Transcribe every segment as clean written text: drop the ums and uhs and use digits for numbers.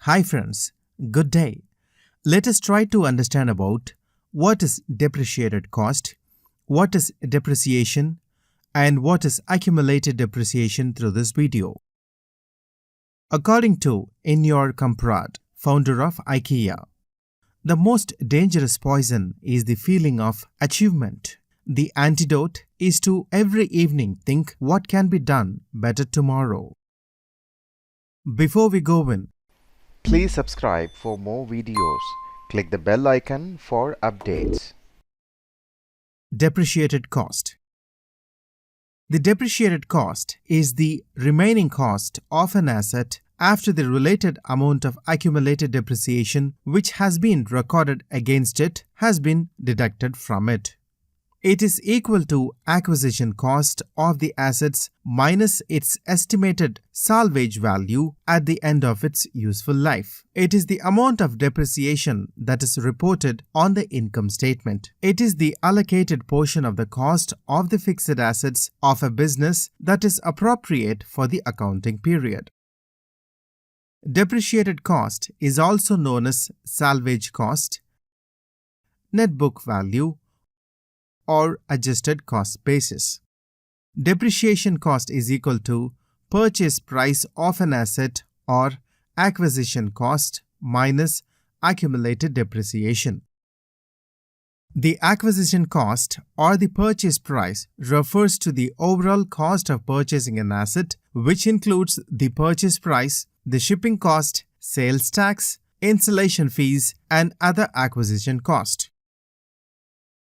Hi friends, good day. Let us try to understand about what is depreciated cost, what is depreciation, and what is accumulated depreciation through this video. According to Inyor Kamprad, founder of IKEA, the most dangerous poison is the feeling of achievement. The antidote is to every evening think what can be done better tomorrow. Before we go in, please subscribe for more videos. Click the bell icon for updates. Depreciated cost. The depreciated cost is the remaining cost of an asset after the related amount of accumulated depreciation which has been recorded against it has been deducted from it. It is equal to acquisition cost of the assets minus its estimated salvage value at the end of its useful life. It is the amount of depreciation that is reported on the income statement. It is the allocated portion of the cost of the fixed assets of a business that is appropriate for the accounting period. Depreciated cost is also known as salvage cost, net book value, or adjusted cost basis. Depreciation cost is equal to purchase price of an asset or acquisition cost minus accumulated depreciation. The acquisition cost or the purchase price refers to the overall cost of purchasing an asset, which includes the purchase price, the shipping cost, sales tax, installation fees, and other acquisition cost.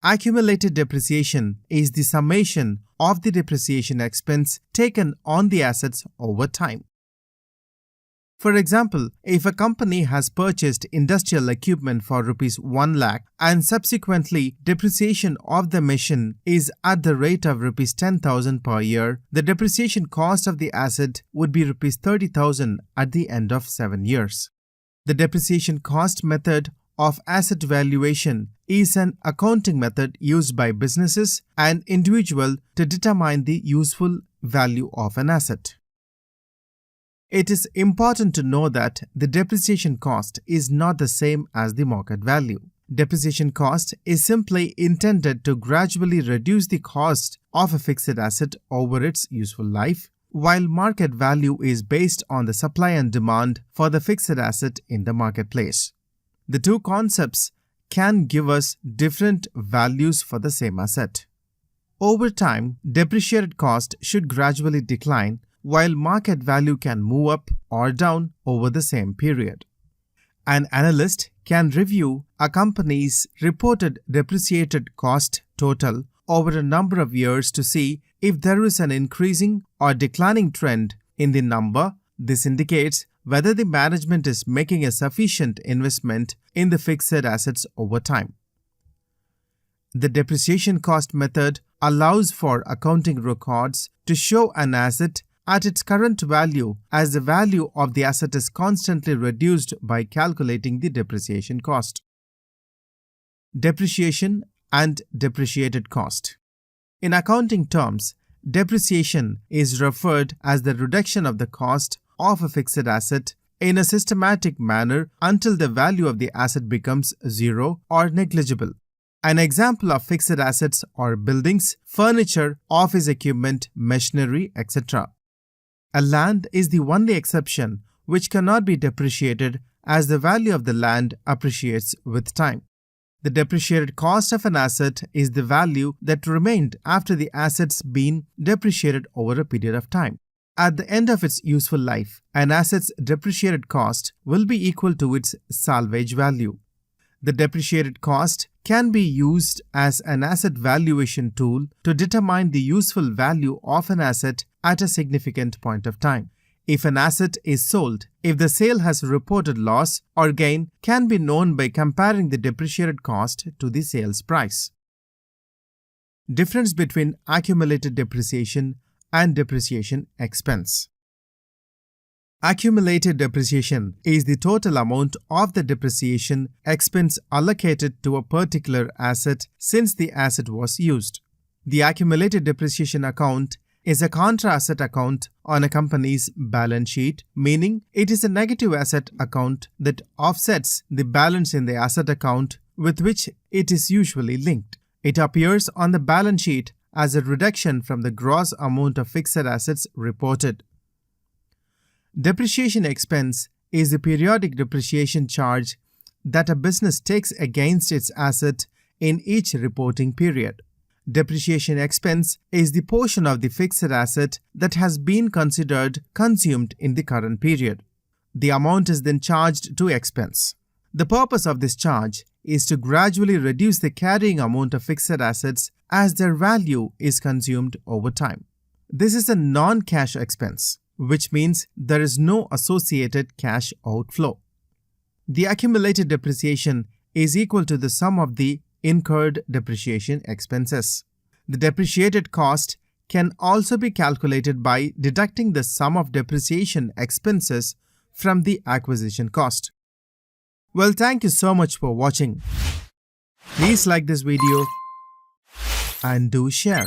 Accumulated depreciation is the summation of the depreciation expense taken on the assets over time. For example, if a company has purchased industrial equipment for Rs 1 lakh and subsequently depreciation of the machine is at the rate of Rs 10,000 per year, the depreciation cost of the asset would be Rs 30,000 at the end of 7 years. The depreciation cost method of asset valuation is an accounting method used by businesses and individuals to determine the useful value of an asset. It is important to know that the depreciation cost is not the same as the market value. Depreciation cost is simply intended to gradually reduce the cost of a fixed asset over its useful life, while market value is based on the supply and demand for the fixed asset in the marketplace. The two concepts can give us different values for the same asset. Over time, depreciated cost should gradually decline, while market value can move up or down over the same period. An analyst can review a company's reported depreciated cost total over a number of years to see if there is an increasing or declining trend in the number. This indicates whether the management is making a sufficient investment in the fixed assets over time. The depreciation cost method allows for accounting records to show an asset at its current value as the value of the asset is constantly reduced by calculating the depreciation cost. Depreciation and depreciated cost. In accounting terms, depreciation is referred as the reduction of the cost of a fixed asset in a systematic manner until the value of the asset becomes zero or negligible. An example of fixed assets are buildings, furniture, office equipment, machinery, etc. A land is the only exception which cannot be depreciated as the value of the land appreciates with time. The depreciated cost of an asset is the value that remained after the asset's been depreciated over a period of time. At the end of its useful life, an asset's depreciated cost will be equal to its salvage value. The depreciated cost can be used as an asset valuation tool to determine the useful value of an asset at a significant point of time. If an asset is sold, if the sale has reported loss or gain can be known by comparing the depreciated cost to the sales price. Difference between accumulated depreciation and depreciation expense. Accumulated depreciation is the total amount of the depreciation expense allocated to a particular asset since the asset was used. The accumulated depreciation account is a contra asset account on a company's balance sheet, meaning it is a negative asset account that offsets the balance in the asset account with which it is usually linked. It appears on the balance sheet as a reduction from the gross amount of fixed assets reported. Depreciation expense is the periodic depreciation charge that a business takes against its asset in each reporting period. Depreciation expense is the portion of the fixed asset that has been considered consumed in the current period. The amount is then charged to expense. The purpose of this charge is to gradually reduce the carrying amount of fixed assets as their value is consumed over time. This is a non-cash expense, which means there is no associated cash outflow. The accumulated depreciation is equal to the sum of the incurred depreciation expenses. The depreciated cost can also be calculated by deducting the sum of depreciation expenses from the acquisition cost. Well, thank you so much for watching. Please like this video and do share.